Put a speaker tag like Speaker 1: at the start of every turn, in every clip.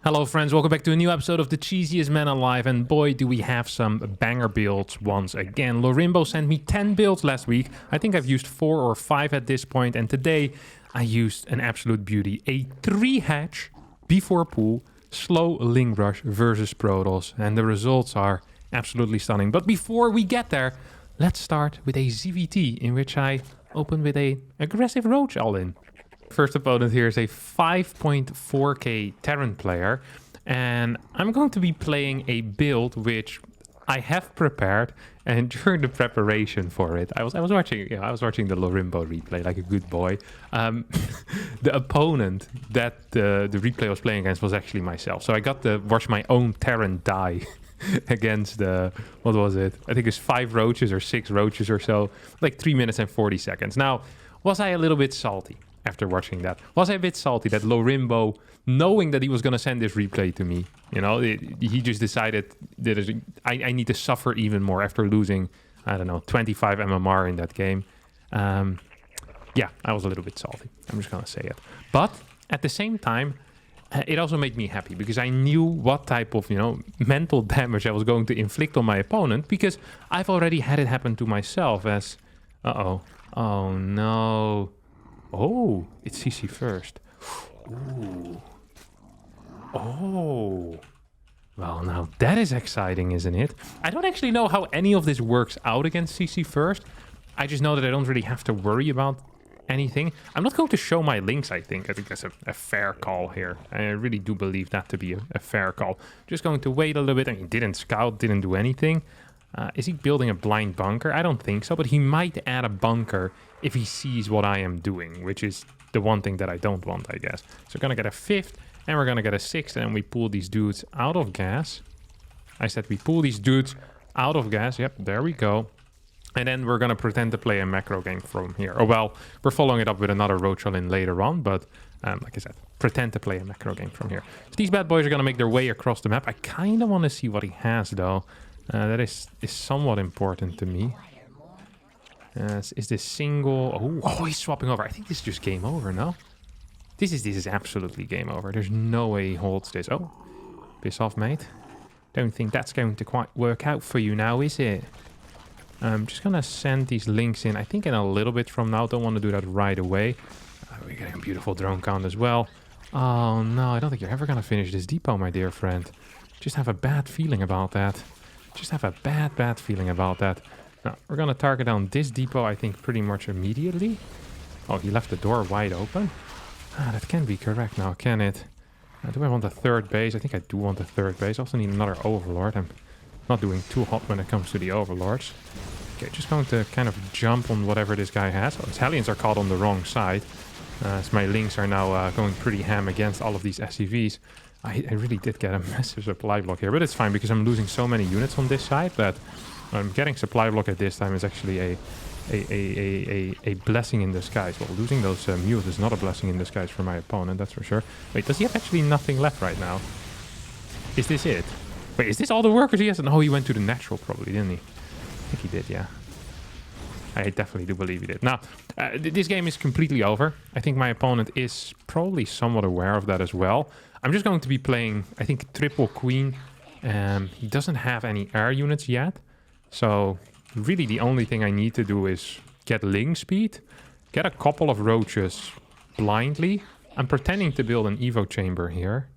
Speaker 1: Hello friends, welcome back to a new episode of the Cheesiest Man Alive, and boy do we have some banger builds once again. Lorimbo sent me 10 builds last week. I think I've used 4 or 5 at this point, and today I used an absolute beauty. A 3-hatch before pool, slow Ling rush versus Protoss, and the results are absolutely stunning. But before we get there, let's start with a ZVT in which I open with a aggressive roach all-in. First opponent here is a 5.4k Terran player, and I'm going to be playing a build which I have prepared, and during the preparation for it, I was watching the Lorimbo replay like a good boy. The opponent that the replay was playing against was actually myself, so I got to watch my own Terran die against what was it? I think it's 5 roaches or 6 roaches or so, like 3 minutes and 40 seconds. Now, was I a little bit salty after watching that? Was I a bit salty that Lorimbo, knowing that he was going to send this replay to me, you know, he just decided that I need to suffer even more after losing, I don't know, 25 MMR in that game. Yeah, I was a little bit salty. I'm just going to say it. But at the same time, it also made me happy because I knew what type of, mental damage I was going to inflict on my opponent, because I've already had it happen to myself as... Uh-oh. Oh, no. Oh, it's CC first. Ooh. Oh. Well, now that is exciting, isn't it? I don't actually know how any of this works out against CC first. I just know that I don't really have to worry about anything. I'm not going to show my links, I think. I think that's a fair call here. I really do believe that to be a fair call. Just going to wait a little bit. I mean, didn't scout, didn't do anything. Is he building a blind bunker? I don't think so, but he might add a bunker if he sees what I am doing, which is the one thing that I don't want, I guess. So we're going to get a 5th, and we're going to get a 6th, and we pull these dudes out of gas. I said we pull these dudes out of gas. Yep, there we go. And then we're going to pretend to play a macro game from here. Oh, well, we're following it up with another roach in later on, but like I said, pretend to play a macro game from here. So these bad boys are going to make their way across the map. I kind of want to see what he has, though. That is somewhat important to me. Is this single... Oh, he's swapping over. I think this is just game over, no? This is absolutely game over. There's no way he holds this. Oh, piss off, mate. Don't think that's going to quite work out for you now, is it? I'm just going to send these links in, I think in a little bit from now. Don't want to do that right away. We're getting a beautiful drone count as well. Oh, no, I don't think you're ever going to finish this depot, my dear friend. Just have a bad feeling about that. Just have a bad feeling about that. Now, we're going to target down this depot, I think, pretty much immediately. Oh, he left the door wide open. That can be correct now, can it? Do I want a 3rd base? I think I do want a 3rd base. I also need another overlord. I'm not doing too hot when it comes to the overlords. Okay, just going to kind of jump on whatever this guy has. Oh, his Hellions are caught on the wrong side. As my Lings are now going pretty ham against all of these SCVs. I really did get a massive supply block here, but it's fine because I'm losing so many units on this side that I'm getting supply block at this time is actually a blessing in disguise. Well, losing those mules is not a blessing in disguise for my opponent, that's for sure. Wait, does he have actually nothing left right now? Is this it? Wait, is this all the workers he has? No, he went to the natural probably, didn't he? I think he did, yeah. I definitely do believe he did. Now, this game is completely over. I think my opponent is probably somewhat aware of that as well. I'm just going to be playing, I think, triple queen. He doesn't have any air units yet. So really the only thing I need to do is get Ling speed, get a couple of roaches blindly. I'm pretending to build an evo chamber here.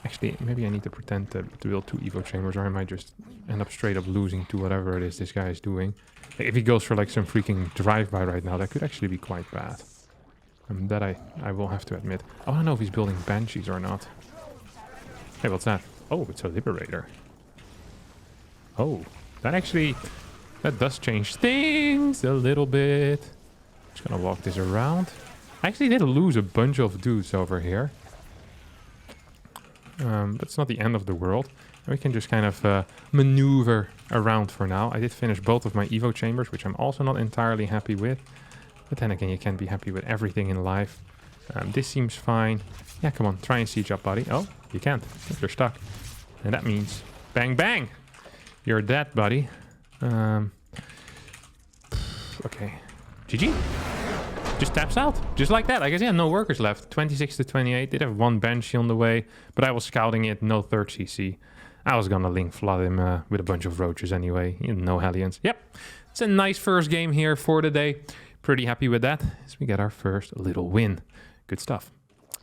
Speaker 1: Actually, maybe I need to pretend to build 2 evo chambers, or I might just end up straight up losing to whatever it is this guy is doing. If he goes for like some freaking drive-by right now, that could actually be quite bad. That I will have to admit. I want to know if he's building banshees or not. Hey, what's that? Oh, it's a liberator. Oh, that does change things a little bit. Just gonna walk this around. I actually did lose a bunch of dudes over here. But it's not the end of the world. We can just kind of maneuver around for now. I did finish both of my evo chambers, which I'm also not entirely happy with. But then again, you can't be happy with everything in life. This seems fine. Yeah, come on, try and siege up, buddy. Oh, you can't. You're stuck. And that means bang, bang. You're dead, buddy. Okay. GG. just taps out. Just like that. I guess, yeah, no workers left. 26 to 28. Did have one Banshee on the way, but I was scouting it. No third CC. I was gonna Ling flood him with a bunch of roaches anyway. No Hellions. Yep. It's a nice first game here for the day. Pretty happy with that as we get our first little win. Good stuff.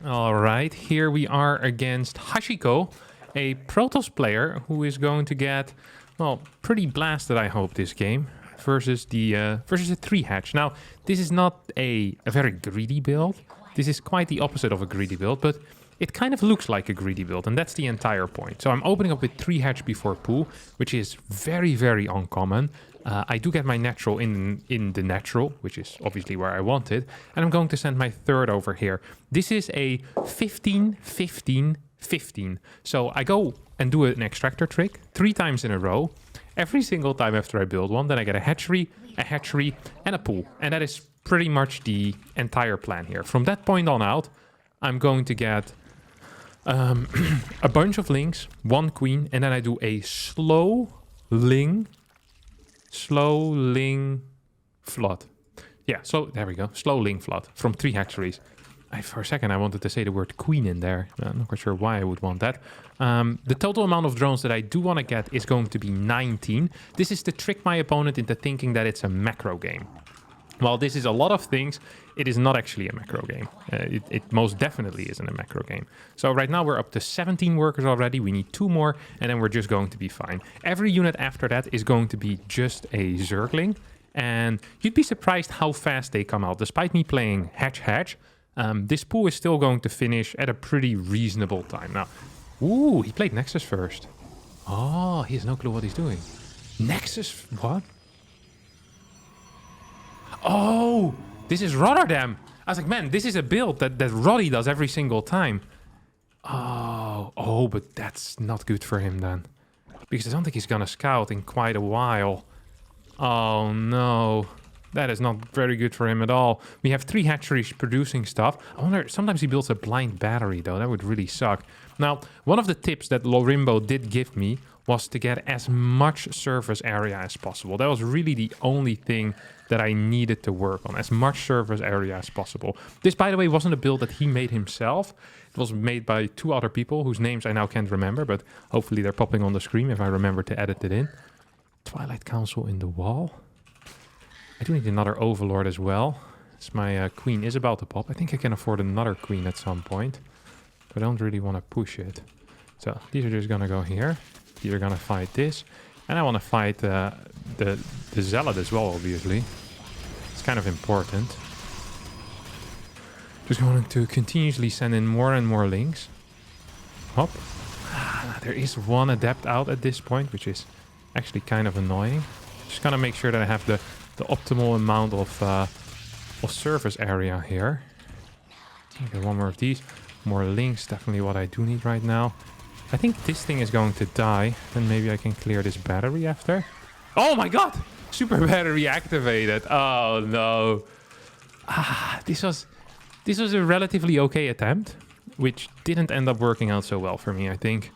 Speaker 1: All right. Here we are against Hashiko, a Protoss player who is going to get, well, pretty blasted, I hope, this game. Versus the 3-hatch. Now, this is not a very greedy build. This is quite the opposite of a greedy build, but it kind of looks like a greedy build, and that's the entire point. So I'm opening up with 3-hatch before pool, which is very, very uncommon. I do get my natural in the natural, which is obviously where I want it, and I'm going to send my third over here. This is a 15, 15, 15. So I go and do an extractor trick 3 times in a row. Every single time after I build one, then I get a hatchery, and a pool. And that is pretty much the entire plan here. From that point on out, I'm going to get a bunch of Lings, 1 queen, and then I do a slow Ling flood. Yeah, so there we go. Slow Ling flood from 3 hatcheries. For a second, I wanted to say the word queen in there. I'm not quite sure why I would want that. The total amount of drones that I do want to get is going to be 19. This is to trick my opponent into thinking that it's a macro game. While this is a lot of things, it is not actually a macro game. It most definitely isn't a macro game. So right now we're up to 17 workers already. We need 2 more, and then we're just going to be fine. Every unit after that is going to be just a Zergling. And you'd be surprised how fast they come out. Despite me playing hatch, this pool is still going to finish at a pretty reasonable time. Now, ooh, he played Nexus first. Oh, he has no clue what he's doing. Nexus, what? Oh, this is Rotterdam. I was like, man, this is a build that Roddy does every single time. Oh, but that's not good for him then. Because I don't think he's gonna scout in quite a while. Oh, no. That is not very good for him at all. We have 3 hatcheries producing stuff. I wonder, sometimes he builds a blind battery, though. That would really suck. Now, one of the tips that Lorimbo did give me was to get as much surface area as possible. That was really the only thing that I needed to work on. As much surface area as possible. This, by the way, wasn't a build that he made himself. It was made by 2 other people whose names I now can't remember, but hopefully they're popping on the screen if I remember to edit it in. Twilight Council in the wall. I do need another Overlord as well. As my queen is about to pop. I think I can afford another queen at some point. But I don't really want to push it. So these are just going to go here. These are going to fight this. And I want to fight the Zealot as well, obviously. It's kind of important. Just going to continuously send in more and more Lings. Hop. There is 1 Adept out at this point, which is actually kind of annoying. Just going to make sure that I have the optimal amount of surface area here. Okay, 1 more of these. More Lings, definitely what I do need right now. I think this thing is going to die. Then maybe I can clear this battery after. Oh my god! Super battery activated. Oh no. This was a relatively okay attempt, which didn't end up working out so well for me, I think.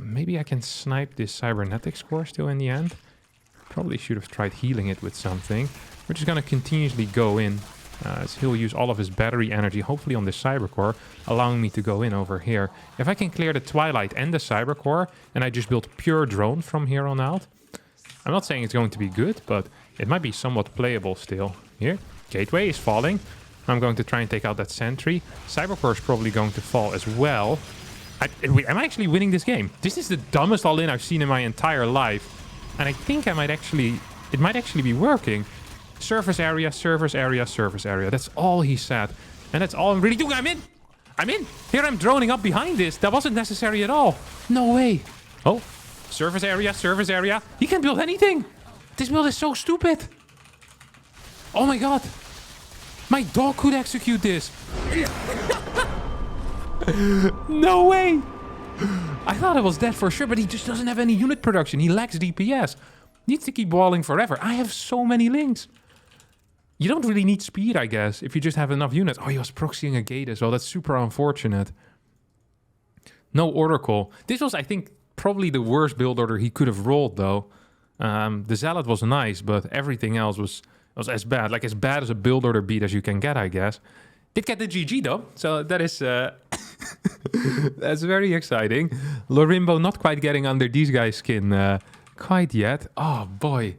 Speaker 1: Maybe I can snipe this cybernetics core still in the end. Probably should have tried healing it with something. We're just going to continuously go in. As he'll use all of his battery energy, hopefully on the cybercore, allowing me to go in over here. If I can clear the Twilight and the cybercore, and I just build pure drone from here on out. I'm not saying it's going to be good, but it might be somewhat playable still. Here, gateway is falling. I'm going to try and take out that sentry. Cybercore is probably going to fall as well. I'm actually winning this game. This is the dumbest all-in I've seen in my entire life. And I think it might actually be working. Surface area, surface area, surface area. That's all he said. And that's all I'm really doing. I'm in. Here I'm droning up behind this. That wasn't necessary at all. No way. Oh, surface area, surface area. He can build anything. This build is so stupid. Oh my god. My dog could execute this. No way. I thought it was dead for sure, but he just doesn't have any unit production. He lacks DPS. Needs to keep walling forever. I have so many Lings. You don't really need speed, I guess, if you just have enough units. Oh, he was proxying a gate as well. That's super unfortunate. No Oracle. This was, I think, probably the worst build order he could have rolled, though. The Zealot was nice, but everything else was was as bad. Like, as bad as a build order beat as you can get, I guess. Did get the GG, though. So that is... that's very exciting. Lorimbo not quite getting under these guys' skin quite yet. Oh, boy.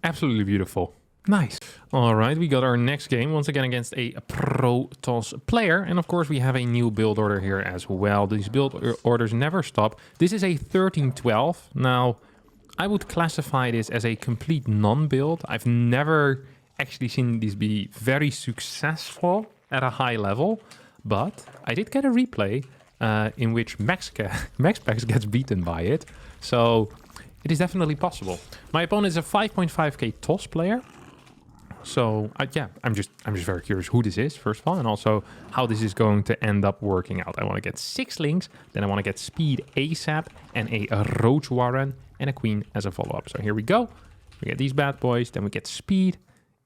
Speaker 1: Absolutely beautiful. Nice. All right, we got our next game, once again against a Protoss player. And of course, we have a new build order here as well. These build orders never stop. This is a 13-12. Now, I would classify this as a complete non-build. I've never actually seen this be very successful at a high level. But I did get a replay in which MaxPax gets beaten by it. So it is definitely possible. My opponent is a 5.5k TOS player. So yeah, I'm just very curious who this is, first of all, and also how this is going to end up working out. I want to get 6 Lings, then I want to get speed ASAP, and a Roach Warren, and a Queen as a follow-up. So here we go. We get these bad boys, then we get speed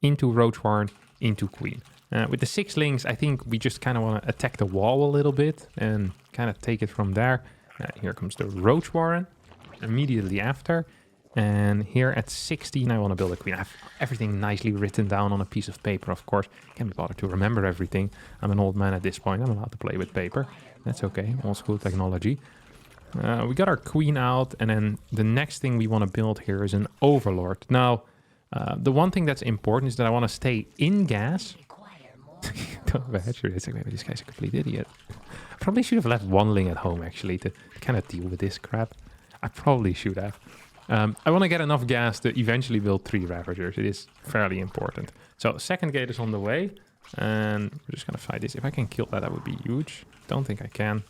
Speaker 1: into Roach Warren, into Queen. With the 6 Lings, I think we just kind of want to attack the wall a little bit and kind of take it from there. Here comes the Roach Warren immediately after. And here at 16, I want to build a Queen. I have everything nicely written down on a piece of paper, of course. Can't be bothered to remember everything. I'm an old man at this point. I'm allowed to play with paper. That's okay. Old school technology. We got our Queen out. And then the next thing we want to build here is an Overlord. Now, the one thing that's important is that I want to stay in gas. It's like, maybe this guy's a complete idiot. I probably should have left 1 Ling at home, actually, to kind of deal with this crap. I probably should have. I want to get enough gas to eventually build 3 Ravagers. It is fairly important. So, second gate is on the way. And we're just going to fight this. If I can kill that, that would be huge. Don't think I can.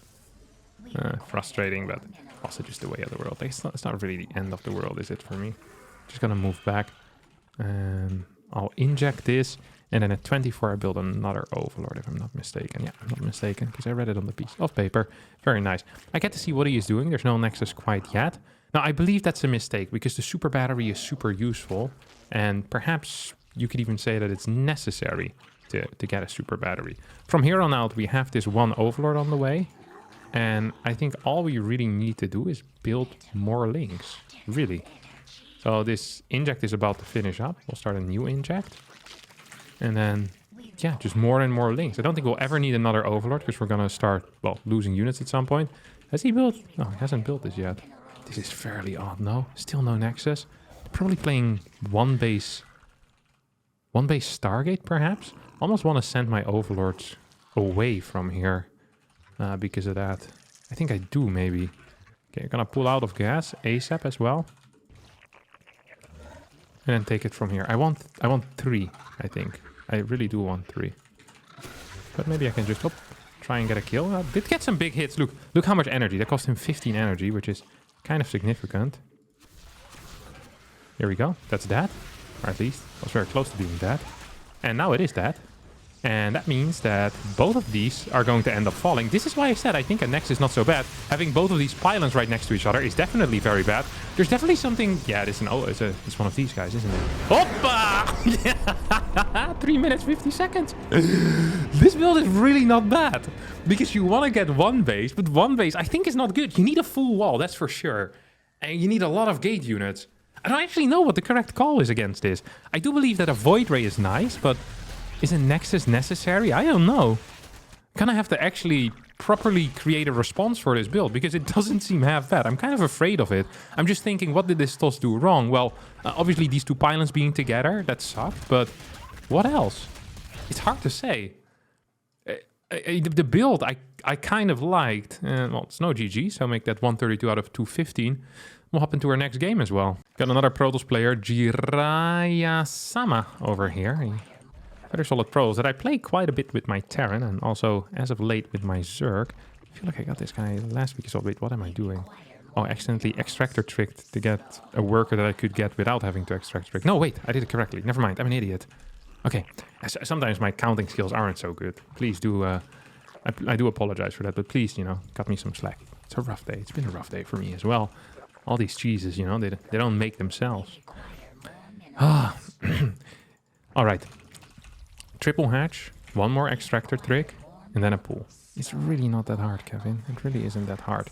Speaker 1: Frustrating, but also just the way of the world. It's not really the end of the world, is it, for me? Just going to move back. And I'll inject this. And then at 24, I build another Overlord, if I'm not mistaken. Yeah, I'm not mistaken, because I read it on the piece of paper. Very nice. I get to see what he is doing. There's no Nexus quite yet. Now, I believe that's a mistake, because the super battery is super useful. And perhaps you could even say that it's necessary to get a super battery. From here on out, we have this 1 Overlord on the way. And I think all we really need to do is build more Lings. Really. So this inject is about to finish up. We'll start a new inject. And then, yeah, just more and more Lings. I don't think we'll ever need another Overlord, because we're going to start, well, losing units at some point. Has he built? No, he hasn't built this yet. This is fairly odd, no? Still no Nexus. Probably playing one base Stargate, perhaps? Almost want to send my Overlords away from here because of that. I think I do, maybe. Okay, I'm going to pull out of gas ASAP as well. And then take it from here. I want 3, I think. I really do want 3. But maybe I can just try and get a kill. Did get some big hits. Look how much energy. That cost him 15 energy, which is kind of significant. Here we go. That's that. Or at least, I was very close to being that. And now it is that. And that means that both of these are going to end up falling. This is why I said I think a Nexus is not so bad. Having both of these pylons right next to each other is definitely very bad. There's definitely something... Yeah, it's one of these guys, isn't it? Hoppa! 3 minutes, 50 seconds. This build is really not bad. Because you want to get 1 base, but 1 base I think is not good. You need a full wall, that's for sure. And you need a lot of gate units. I don't actually know what the correct call is against this. I do believe that a Void Ray is nice, but... Is a Nexus necessary? I don't know. Gonna have to actually properly create a response for this build, because it doesn't seem half bad. I'm kind of afraid of it. I'm just thinking, what did this TOS do wrong? Well, obviously these 2 pylons being together, that sucked, but what else? It's hard to say. The build I kind of liked. Well, it's no GG, so make that 132 out of 215. We'll hop into our next game as well. Got another Protoss player, Jiraiya-sama, over here. Very solid pros that I play quite a bit with my Terran, and also, as of late, with my Zerg. I feel like I got this guy last week as well. Wait, what am I doing? Oh, I accidentally extractor tricked to get a worker that I could get without having to extract trick. No, wait, I did it correctly. Never mind, I'm an idiot. Okay, sometimes my counting skills aren't so good. Please do, I do apologize for that, but please, cut me some slack. It's a rough day. It's been a rough day for me as well. All these cheeses, they don't make themselves. Ah, all right. Triple hatch, 1 more extractor trick, and then a pool. It's really not that hard, Kevin. It really isn't that hard.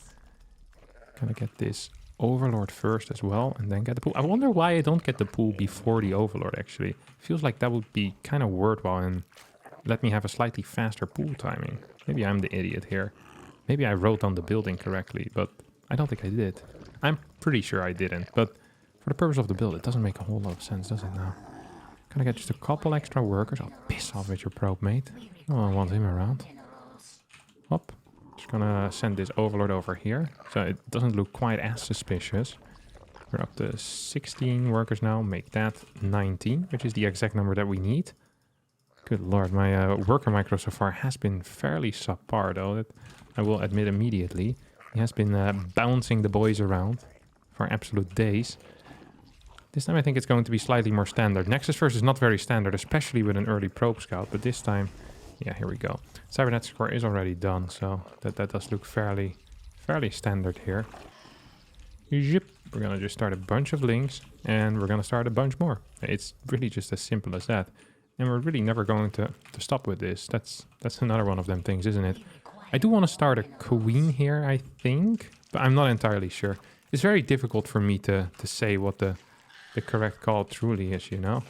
Speaker 1: Gonna get this Overlord first as well, and then get the pool. I wonder why I don't get the pool before the Overlord, actually. Feels like that would be kind of worthwhile and let me have a slightly faster pool timing. Maybe I'm the idiot here. Maybe I wrote down the building correctly, but I don't think I did. I'm pretty sure I didn't, but for the purpose of the build, it doesn't make a whole lot of sense, does it now? Can I get just a couple extra workers? Oh, piss off with your probe, mate. No one wants him around. Hop. Just gonna send this Overlord over here, so it doesn't look quite as suspicious. We're up to 16 workers now. Make that 19, which is the exact number that we need. Good lord, my worker micro so far has been fairly subpar, though. That I will admit immediately. He has been bouncing the boys around for absolute days. This time I think it's going to be slightly more standard. Nexus first is not very standard, especially with an early probe scout, but this time, yeah, here we go. Cybernetic score is already done, so that does look fairly standard here. Yep. We're gonna just start a bunch of links, and we're gonna start a bunch more. It's really just as simple as that. And we're really never going to stop with this. That's another one of them things, isn't it? I do want to start a queen here, I think, but I'm not entirely sure. It's very difficult for me to say what the correct call truly is, you know?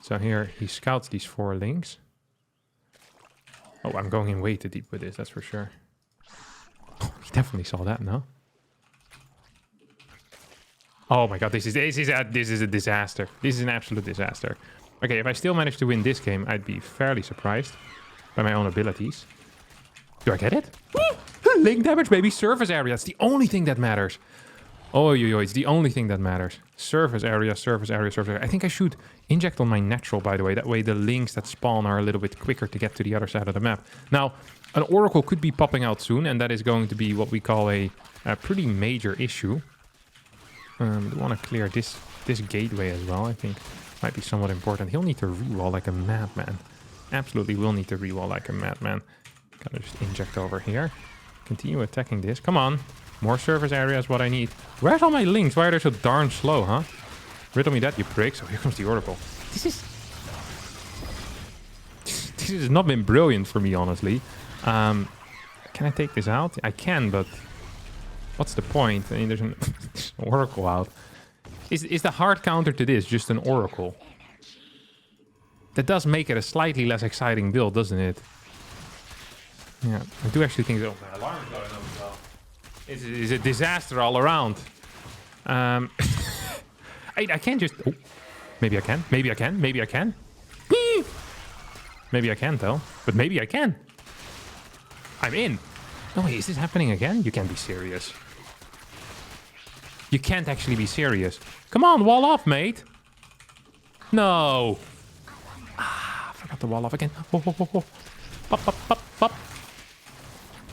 Speaker 1: So here, he scouts these 4 links. Oh, I'm going in way too deep with this, that's for sure. Oh, he definitely saw that, no? Oh my god, this is a disaster. This is an absolute disaster. Okay, if I still manage to win this game, I'd be fairly surprised by my own abilities. Do I get it? Woo! Link damage, baby. Surface area. That's the only thing that matters. Oh, it's the only thing that matters. Surface area, surface area, surface area. I think I should inject on my natural, by the way. That way the links that spawn are a little bit quicker to get to the other side of the map. Now, an Oracle could be popping out soon, and that is going to be what we call a pretty major issue. We want to clear this gateway as well, I think. Might be somewhat important. He'll need to rewall like a madman. Absolutely will need to rewall like a madman. Gotta just inject over here. Continue attacking this. Come on. More surface area is what I need. Where's all my links? Why are they so darn slow, huh? Riddle me that, you pricks. Oh, here comes the Oracle. This has not been brilliant for me, honestly. Can I take this out? I can, but what's the point? I mean, there's an Oracle out. Is the hard counter to this just an Oracle? That does make it a slightly less exciting build, doesn't it? Yeah, I do actually think... Oh, my alarm is going up as well. It's a disaster all around. I can't just... Oh, maybe I can. Maybe I can. Maybe I can. Maybe I can't, though. But maybe I can. I'm in. No, wait, is this happening again? You can't be serious. You can't actually be serious. Come on, wall off, mate. No. Ah, I forgot to wall off again. Oh, oh, oh, oh. Pop, pop, pop, pop.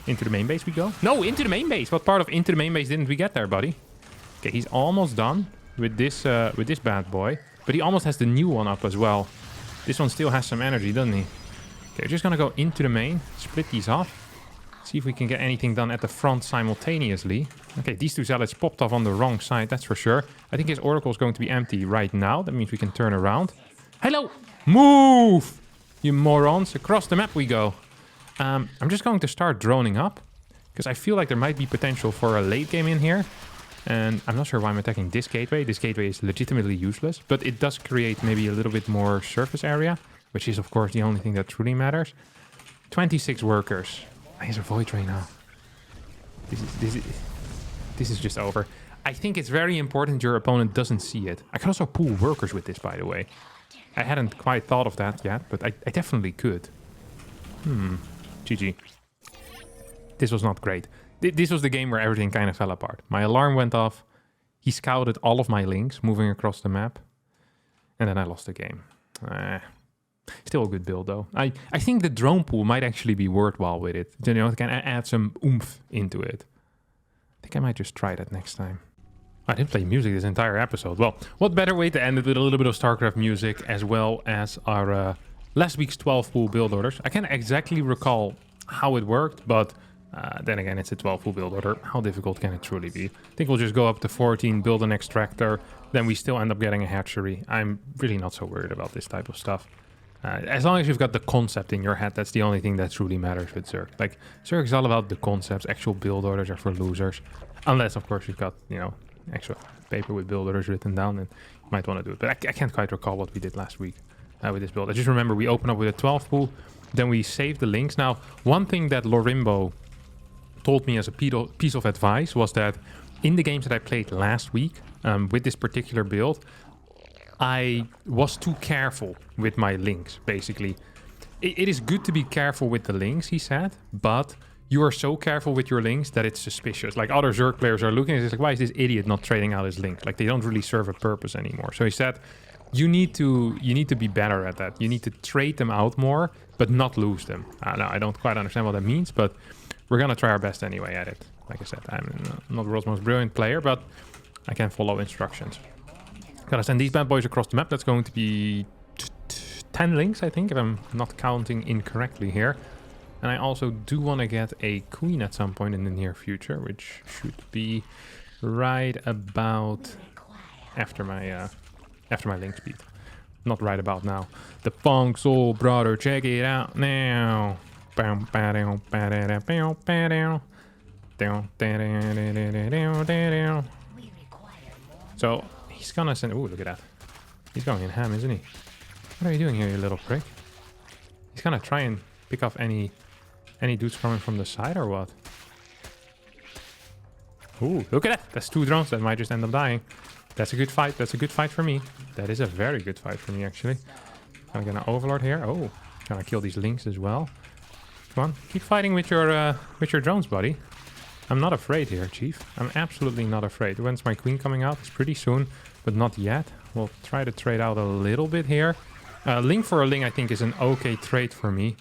Speaker 1: Into the main base we go. No, into the main base. What part of into the main base didn't we get there, buddy? Okay, he's almost done with this bad boy. But he almost has the new one up as well. This one still has some energy, doesn't he? Okay, we're just gonna go into the main. Split these off. See if we can get anything done at the front simultaneously. Okay, these 2 zealots popped off on the wrong side, that's for sure. I think his Oracle is going to be empty right now. That means we can turn around. Hello! Move! You morons. Across the map we go. I'm just going to start droning up. Because I feel like there might be potential for a late game in here. And I'm not sure why I'm attacking this gateway. This gateway is legitimately useless. But it does create maybe a little bit more surface area. Which is, of course, the only thing that truly matters. 26 workers. He's a void right now. This is just over. I think it's very important your opponent doesn't see it. I can also pool workers with this, by the way. I hadn't quite thought of that yet, but I definitely could. GG. This was not great. This was the game where everything kind of fell apart. My alarm went off. He scouted all of my links moving across the map. And then I lost the game. Still a good build, though. I think the drone pool might actually be worthwhile with it. You know, it can add some oomph into it. I think I might just try that next time. I didn't play music this entire episode. Well, what better way to end it with a little bit of StarCraft music as well as our last week's 12 pool build orders. I can't exactly recall how it worked, but then again, it's a 12 pool build order. How difficult can it truly be? I think we'll just go up to 14, build an extractor, then we still end up getting a hatchery. I'm really not so worried about this type of stuff. As long as you've got the concept in your head, that's the only thing that truly matters with Zerg. Like, Zerg is all about the concepts. Actual build orders are for losers. Unless, of course, you've got, you know, extra paper with builders written down, and you might want to do it. But I can't quite recall what we did last week with this build. I just remember we opened up with a 12 pool, then we saved the links. Now, one thing that Lorimbo told me as a piece of advice was that in the games that I played last week with this particular build, I was too careful with my links, basically. It is good to be careful with the links, he said, but you are so careful with your links that it's suspicious. Like other Zerg players are looking at it, like, why is this idiot not trading out his links? Like they don't really serve a purpose anymore. So he said, you need to be better at that. You need to trade them out more, but not lose them. Now, I don't quite understand what that means, but we're going to try our best anyway at it. Like I said, I'm not the world's most brilliant player, but I can follow instructions. Gotta send these bad boys across the map. That's going to be 10 links, I think, if I'm not counting incorrectly here. And I also do want to get a queen at some point in the near future, which should be right about after my link speed. Not right about now. The Funk Soul Brother, check it out now. So he's gonna send. Ooh, look at that. He's going in ham, isn't he? What are you doing here, you little prick? He's gonna try and pick off any dudes coming from the side or what? Ooh, look at that. That's 2 drones that might just end up dying. That's a good fight. That's a good fight for me. That is a very good fight for me, actually. I'm gonna overlord here. Oh, gonna kill these links as well. Come on, keep fighting with your drones, buddy. I'm not afraid here, Chief. I'm absolutely not afraid. When's my queen coming out? It's pretty soon, but not yet. We'll try to trade out a little bit here. Ling for a Ling, I think, is an okay trade for me.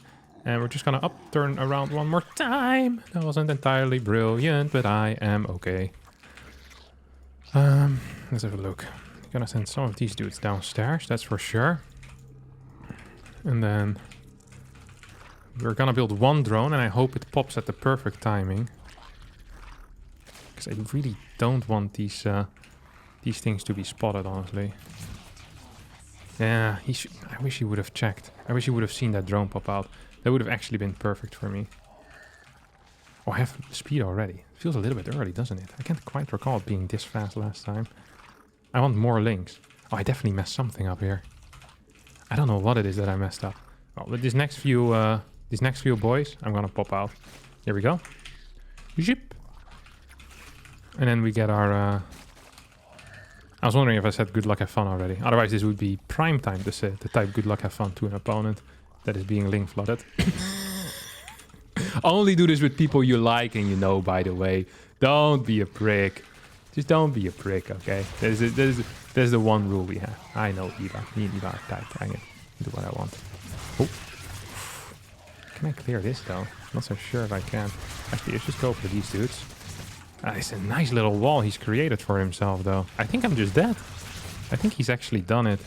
Speaker 1: And we're just gonna turn around one more time. That wasn't entirely brilliant, but I am okay. Let's have a look. Gonna send some of these dudes downstairs, that's for sure. And then we're gonna build 1 drone, and I hope it pops at the perfect timing. Because I really don't want these things to be spotted, honestly. Yeah, I wish he would have checked. I wish he would have seen that drone pop out. That would have actually been perfect for me. Oh, I have speed already. Feels a little bit early, doesn't it? I can't quite recall it being this fast last time. I want more links. Oh, I definitely messed something up here. I don't know what it is that I messed up. Well, with these next few boys, I'm gonna pop out. Here we go. Zip. And then we get our... I was wondering if I said good luck, have fun already. Otherwise, this would be prime time to type good luck, have fun to an opponent that is being link flooded. Only do this with people you like and you know, by the way. Don't be a prick. Just don't be a prick, okay? There's the one rule we have. I know Eva. Me and Eva are tight. I can do what I want. Oh. Can I clear this, though? Not so sure if I can. Actually, let's just go for these dudes. It's a nice little wall he's created for himself, though. I think I'm just dead. I think he's actually done it.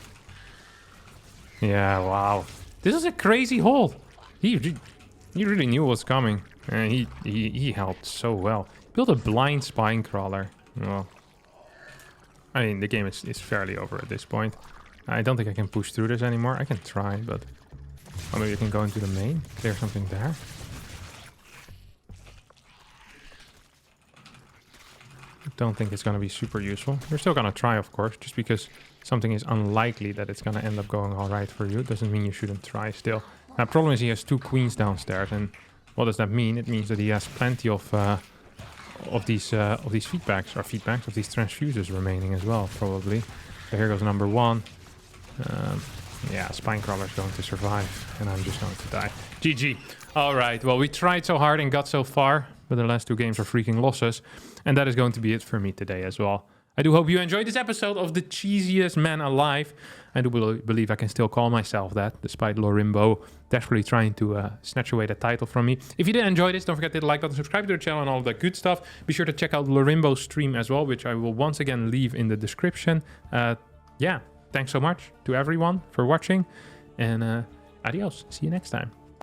Speaker 1: Yeah, wow. This is a crazy hold. He really knew what was coming. He helped so well. Built a blind spine crawler. Well, I mean, the game is fairly over at this point. I don't think I can push through this anymore. I can try, but... Oh, maybe I can go into the main. Clear something there. Don't think it's going to be super useful. We're still going to try, of course, just because something is unlikely that it's going to end up going all right for you. Doesn't mean you shouldn't try still. Now, problem is he has 2 queens downstairs, and what does that mean? It means that he has plenty of these feedbacks of these transfuses remaining as well, probably. So here goes number 1. Yeah, spine crawler is going to survive, and I'm just going to die. GG. All right. Well, we tried so hard and got so far, but the last 2 games are freaking losses. And that is going to be it for me today as well. I do hope you enjoyed this episode of the cheesiest man alive. I do believe I can still call myself that, despite Lorimbo desperately trying to snatch away the title from me. If you did enjoy this, don't forget to hit the like button, subscribe to the channel, and all of that good stuff. Be sure to check out Lorimbo's stream as well, which I will once again leave in the description. Yeah, thanks so much to everyone for watching, and adios. See you next time.